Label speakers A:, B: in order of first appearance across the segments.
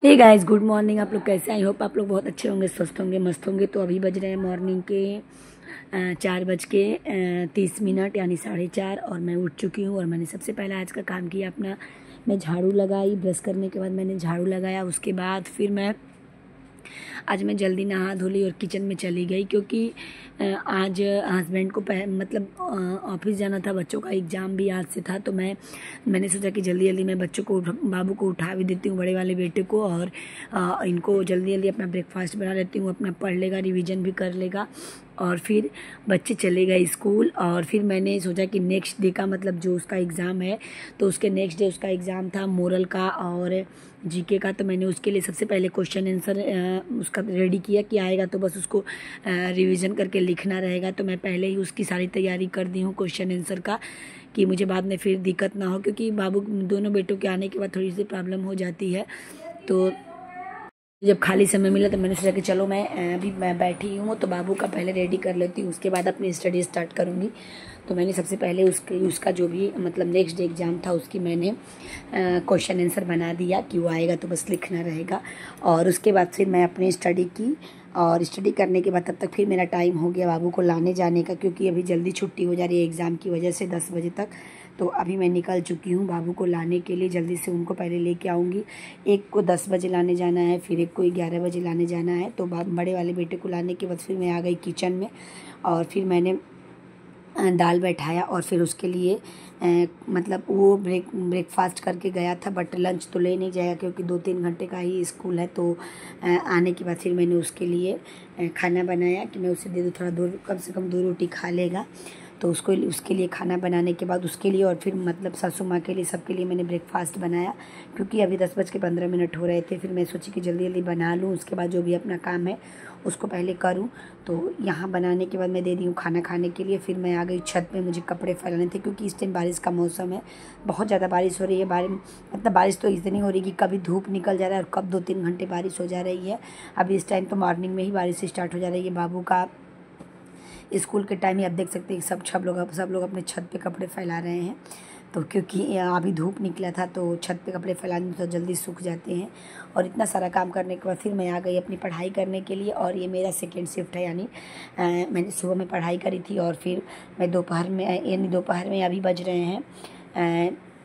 A: Hey guys, good morning. आप लोग कैसे? आई होप आप लोग बहुत अच्छे होंगे, स्वस्थ होंगे, मस्त होंगे। तो अभी बज रहे हैं मॉर्निंग के 4:30 यानी 4:30, और मैं उठ चुकी हूँ। और मैंने सबसे पहला आज का काम किया अपना, मैं झाड़ू लगाई। ब्रश करने के बाद मैंने झाड़ू लगाया। उसके बाद फिर आज मैं जल्दी नहा धो ली और किचन में चली गई, क्योंकि आज हस्बैंड को मतलब ऑफिस जाना था। बच्चों का एग्ज़ाम भी आज से था, तो मैंने सोचा कि जल्दी जल्दी मैं बच्चों को बाबू को उठा भी देती हूँ, बड़े वाले बेटे को, और इनको जल्दी जल्दी अपना ब्रेकफास्ट बना लेती हूँ। अपना पढ़ लेगा, रिवीजन भी कर लेगा, और फिर बच्चे चले गए स्कूल। और फिर मैंने सोचा कि नेक्स्ट डे का मतलब जो उसका एग्ज़ाम है, तो उसके नेक्स्ट डे उसका एग्ज़ाम था मोरल का और जीके का। तो मैंने उसके लिए सबसे पहले क्वेश्चन आंसर उसका रेडी किया कि आएगा तो बस उसको रिवीजन करके लिखना रहेगा। तो मैं पहले ही उसकी सारी तैयारी कर दी हूँ क्वेश्चन आंसर का, कि मुझे बाद में फिर दिक्कत ना हो, क्योंकि बाबू दोनों बेटों के आने के बाद थोड़ी सी प्रॉब्लम हो जाती है। तो जब खाली समय मिला तो मैंने सोचा कि चलो अभी मैं बैठी हूँ तो बाबू का पहले रेडी कर लेती हूँ, उसके बाद अपनी स्टडी स्टार्ट करूँगी। तो मैंने सबसे पहले उसका जो भी मतलब नेक्स्ट डे एग्ज़ाम था उसकी मैंने क्वेश्चन आंसर बना दिया कि वो आएगा तो बस लिखना रहेगा। और उसके बाद फिर मैं अपनी स्टडी की, और स्टडी करने के बाद तब तक फिर मेरा टाइम हो गया बाबू को लाने जाने का, क्योंकि अभी जल्दी छुट्टी हो जा रही है एग्ज़ाम की वजह से 10 बजे तक। तो अभी मैं निकल चुकी हूँ बाबू को लाने के लिए। जल्दी से उनको पहले लेके आऊँगी। एक को 10 बजे लाने जाना है, फिर एक को 11 बजे लाने जाना है। तो बड़े वाले बेटे को लाने के बाद फिर मैं आ गई किचन में, और फिर मैंने दाल बैठाया। और फिर उसके लिए मतलब वो ब्रेकफास्ट करके गया था, बट लंच तो ले नहीं जाएगा क्योंकि 2-3 घंटे का ही स्कूल है। तो आने के बाद फिर मैंने उसके लिए खाना बनाया कि मैं उसे दे दूँ, थोड़ा दो कम से कम 2 रोटी खा लेगा। तो उसके लिए खाना बनाने के बाद उसके लिए और फिर मतलब सासू माँ के लिए, सबके लिए मैंने ब्रेकफास्ट बनाया, क्योंकि अभी 10:15 हो रहे थे। फिर मैं सोची कि जल्दी जल्दी बना लूँ, उसके बाद जो भी अपना काम है उसको पहले करूँ। तो यहाँ बनाने के बाद मैं दे दी हूँ खाना खाने के लिए। फिर मैं आ गई छत पे, मुझे कपड़े फैलाने थे, क्योंकि इस टाइम बारिश का मौसम है, बहुत ज़्यादा बारिश हो रही है। मतलब बारिश तो इतनी हो रही है कि कभी धूप निकल जा रहा है और कब 2-3 घंटे बारिश हो जा रही है। अभी इस टाइम तो मॉर्निंग में ही बारिश स्टार्ट हो जा रही है। बाबू का स्कूल के टाइम ही आप देख सकते हैं सब लोग अपने छत पे कपड़े फैला रहे हैं। तो क्योंकि अभी धूप निकला था तो छत पे कपड़े फैलाने तो जल्दी सूख जाते हैं। और इतना सारा काम करने के बाद फिर मैं आ गई अपनी पढ़ाई करने के लिए। और ये मेरा सेकेंड शिफ्ट है, यानी मैंने सुबह में पढ़ाई करी थी, और फिर मैं दोपहर में अभी बज रहे हैं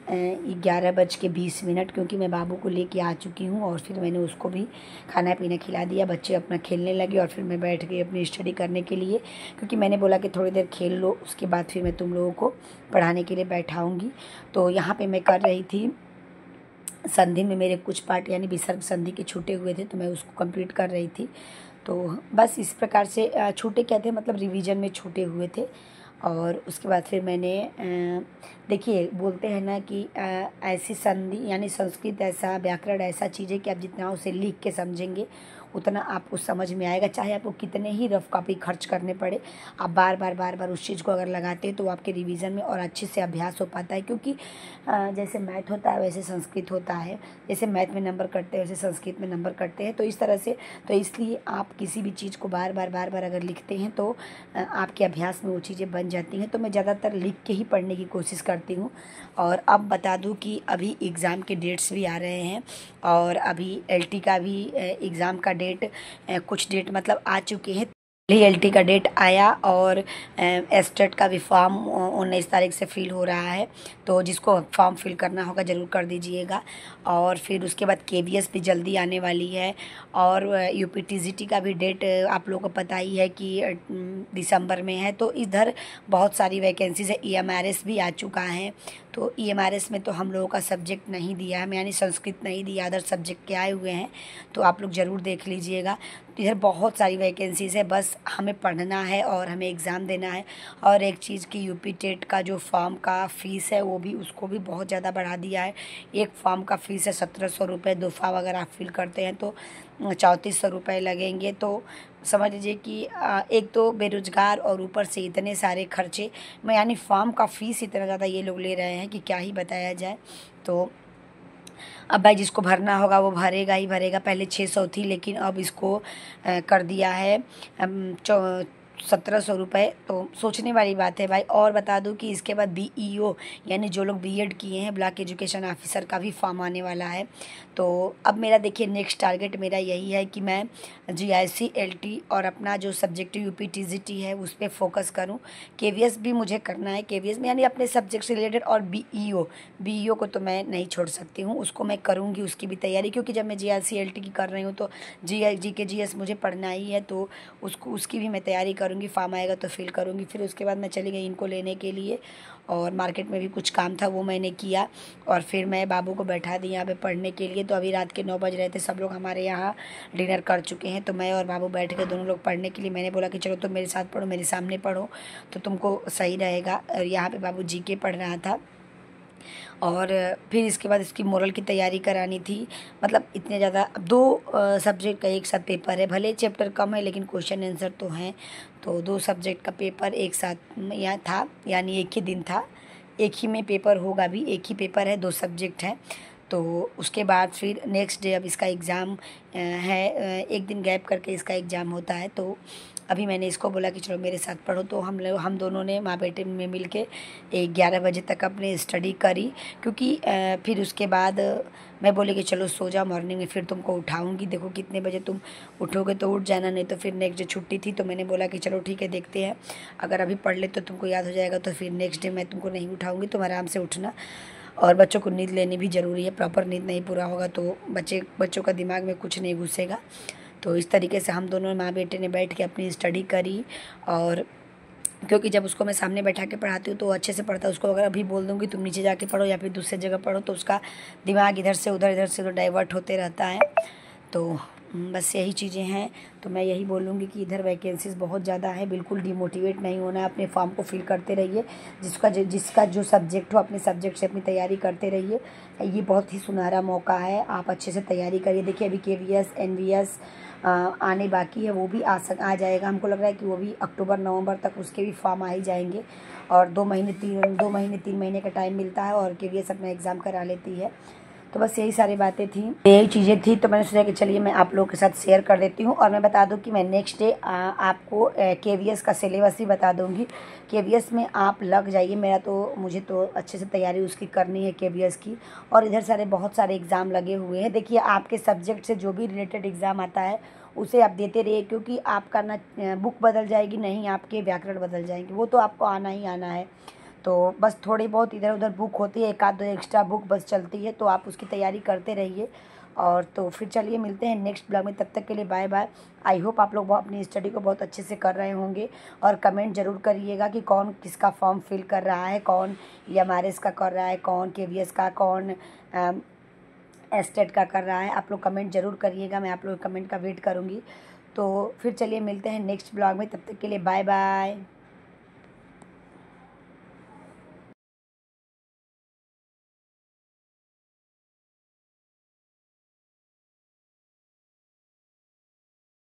A: 11:20, क्योंकि मैं बाबू को लेके आ चुकी हूँ। और फिर मैंने उसको भी खाना पीना खिला दिया, बच्चे अपना खेलने लगे, और फिर मैं बैठ गई अपनी स्टडी करने के लिए, क्योंकि मैंने बोला कि थोड़ी देर खेल लो, उसके बाद फिर मैं तुम लोगों को पढ़ाने के लिए बैठाऊँगी। तो यहाँ पे मैं कर रही थी संधि में मेरे कुछ पार्ट, यानी विसर्ग संधि के छूटे हुए थे, तो मैं उसको कंप्लीट कर रही थी। तो बस इस प्रकार से छूटे क्या थे, मतलब रिवीजन में छूटे हुए थे। और उसके बाद फिर मैंने देखिए, बोलते हैं ना कि ऐसी संधि यानी संस्कृत ऐसा, व्याकरण ऐसा चीज़ है कि आप जितना उसे लिख के समझेंगे उतना आपको समझ में आएगा। चाहे आपको कितने ही रफ कॉपी खर्च करने पड़े, आप बार बार उस चीज़ को अगर लगाते हैं तो आपके रिवीजन में और अच्छे से अभ्यास हो पाता है। क्योंकि जैसे मैथ होता है वैसे संस्कृत होता है, जैसे मैथ में नंबर कटते हैं वैसे संस्कृत में नंबर कटते हैं। तो इस तरह से, तो इसलिए आप किसी भी चीज़ को बार बार अगर लिखते हैं तो आपके अभ्यास में वो चीज़ें बन जाती हैं। तो मैं ज़्यादातर लिख के ही पढ़ने की कोशिश करती हूँ। और अब बता दूँ कि अभी एग्ज़ाम के डेट्स भी आ रहे हैं, और अभी एलटी का भी एग्ज़ाम का डेट, कुछ डेट मतलब आ चुके हैं। एलटी का डेट आया, और एस्टेट का भी फॉर्म 19 तारीख से फिल हो रहा है। तो जिसको फॉर्म फिल करना होगा ज़रूर कर दीजिएगा। और फिर उसके बाद केवीएस भी जल्दी आने वाली है, और यूपीटीजीटी का भी डेट आप लोगों को पता ही है कि दिसंबर में है। तो इधर बहुत सारी वैकेंसीज है। ईएमआरएस भी आ चुका है। तो ईएमआरएस में तो हम लोगों का सब्जेक्ट नहीं दिया है, यानी संस्कृत नहीं दिया, अदर सब्जेक्ट के आए हुए हैं, तो आप लोग ज़रूर देख लीजिएगा। तो इधर बहुत सारी वैकेंसीज़ है, बस हमें पढ़ना है और हमें एग्ज़ाम देना है। और एक चीज़ की यूपी टेट का जो फॉर्म का फ़ीस है वो भी, उसको भी बहुत ज़्यादा बढ़ा दिया है। एक फॉर्म का फ़ीस है 1700 रुपये, 2 फॉर्म अगर आप फिल करते हैं तो 3400 रुपये लगेंगे। तो समझ लीजिए कि एक तो बेरोज़गार और ऊपर से इतने सारे खर्चे में, यानी फॉर्म का फ़ीस इतना ज़्यादा ये लोग ले रहे हैं कि क्या ही बताया जाए। तो अब भाई जिसको भरना होगा वो भरेगा ही भरेगा। पहले 600 थी, लेकिन अब इसको कर दिया है 1700 रुपये, तो सोचने वाली बात है भाई। और बता दूं कि इसके बाद BEO यानी जो लोग बीएड किए हैं, ब्लॉक एजुकेशन ऑफिसर का भी फॉर्म आने वाला है। तो अब मेरा देखिए नेक्स्ट टारगेट मेरा यही है कि मैं GIC LT और अपना जो सब्जेक्टिव UP TGT है उस पर फोकस करूं। KVS भी मुझे करना है, KVS में यानी अपने सब्जेक्ट से रिलेटेड। और BEO को तो मैं नहीं छोड़ सकती हूँ, उसको मैं करूँगी, उसकी भी तैयारी, क्योंकि जब मैं GIC LT की कर रही हूँ तो GK GS मुझे पढ़ना ही है, तो उसकी भी मैं तैयारी करूँगी। फॉर्म आएगा तो फिल करूँगी। फिर उसके बाद मैं चली गई इनको लेने के लिए, और मार्केट में भी कुछ काम था वो मैंने किया, और फिर मैं बाबू को बैठा दी यहाँ पे पढ़ने के लिए। तो अभी रात के 9 बज रहे थे, सब लोग हमारे यहाँ डिनर कर चुके हैं, तो मैं और बाबू बैठ के दोनों लोग पढ़ने के लिए। मैंने बोला कि चलो तुम मेरे साथ पढ़ो, मेरे सामने पढ़ो तो तुमको सही रहेगा। और यहाँ पे बाबू GK पढ़ रहा था, और फिर इसके बाद इसकी मोरल की तैयारी करानी थी। मतलब इतने ज़्यादा, अब 2 सब्जेक्ट का एक साथ पेपर है, भले चैप्टर कम है लेकिन क्वेश्चन आंसर तो हैं। तो 2 सब्जेक्ट का पेपर एक साथ यहाँ था, यानी एक ही दिन था, एक ही में पेपर होगा भी, एक ही पेपर है, 2 सब्जेक्ट हैं। तो उसके बाद फिर नेक्स्ट डे अब इसका एग्ज़ाम है, एक दिन गैप करके इसका एग्ज़ाम होता है। तो अभी मैंने इसको बोला कि चलो मेरे साथ पढ़ो, तो हम दोनों ने माँ बेटे में मिल के 11 बजे तक अपने स्टडी करी। क्योंकि फिर उसके बाद मैं बोली कि चलो सो जाओ, मॉर्निंग में फिर तुमको उठाऊंगी, देखो कितने बजे तुम उठोगे तो उठ जाना, नहीं तो फिर नेक्स्ट डे छुट्टी थी। तो मैंने बोला कि चलो ठीक है, देखते हैं, अगर अभी पढ़ ले तो तुमको याद हो जाएगा, तो फिर नेक्स्ट डे मैं तुमको नहीं उठाऊंगी, तुम आराम से उठना। और बच्चों को नींद लेनी भी ज़रूरी है, प्रॉपर नींद नहीं पूरा होगा तो बच्चों का दिमाग में कुछ नहीं घुसेगा। तो इस तरीके से हम दोनों माँ बेटे ने बैठ के अपनी स्टडी करी। और क्योंकि जब उसको मैं सामने बैठा के पढ़ाती हूँ तो वो अच्छे से पढ़ता है। उसको अगर अभी बोल दूँगी तुम नीचे जाके पढ़ो या फिर दूसरी जगह पढ़ो, तो उसका दिमाग इधर से उधर डाइवर्ट होते रहता है। तो बस यही चीज़ें हैं। तो मैं यही बोलूँगी कि इधर वैकेंसीज़ बहुत ज़्यादा है, बिल्कुल डिमोटिवेट नहीं होना है, अपने फॉर्म को फिल करते रहिए, जिसका जो सब्जेक्ट हो अपने सब्जेक्ट से अपनी तैयारी करते रहिए। ये बहुत ही सुनहरा मौका है, आप अच्छे से तैयारी करिए। देखिए अभी KVS NVS आने बाकी है, वो भी आ जाएगा। हमको लग रहा है कि वो भी अक्टूबर नवंबर तक उसके भी फॉर्म आ ही जाएंगे, और 2 महीने 3 महीने का टाइम मिलता है, और KVS अपना एग्ज़ाम करा लेती है। तो बस यही सारी बातें थी, यही चीज़ें थी। तो मैंने सोचा कि चलिए मैं आप लोगों के साथ शेयर कर देती हूँ। और मैं बता दूँ कि मैं नेक्स्ट डे आपको KVS का सिलेबस भी बता दूँगी। KVS में आप लग जाइए, मुझे तो अच्छे से तैयारी उसकी करनी है KVS की। और इधर बहुत सारे एग्ज़ाम लगे हुए हैं। देखिए आपके सब्जेक्ट से जो भी रिलेटेड एग्ज़ाम आता है उसे आप देते रहिए, क्योंकि आपका ना बुक बदल जाएगी, नहीं आपके व्याकरण बदल जाएंगे, वो तो आपको आना ही आना है। तो बस थोड़ी बहुत इधर उधर बुक होती है, एक आध 2 एक्स्ट्रा बुक बस चलती है, तो आप उसकी तैयारी करते रहिए। और तो फिर चलिए मिलते हैं नेक्स्ट ब्लॉग में, तब तक के लिए बाय बाय। आई होप आप लोग अपनी स्टडी को बहुत अच्छे से कर रहे होंगे। और कमेंट ज़रूर करिएगा कि कौन किसका फॉर्म फिल कर रहा है, कौन MRS का कर रहा है, कौन KVS का, कौन एस्टेट का कर रहा है। आप लोग कमेंट ज़रूर करिएगा, मैं आप लोग कमेंट का वेट करूँगी। तो फिर चलिए मिलते हैं नेक्स्ट ब्लॉग में, तब तक के लिए बाय बाय।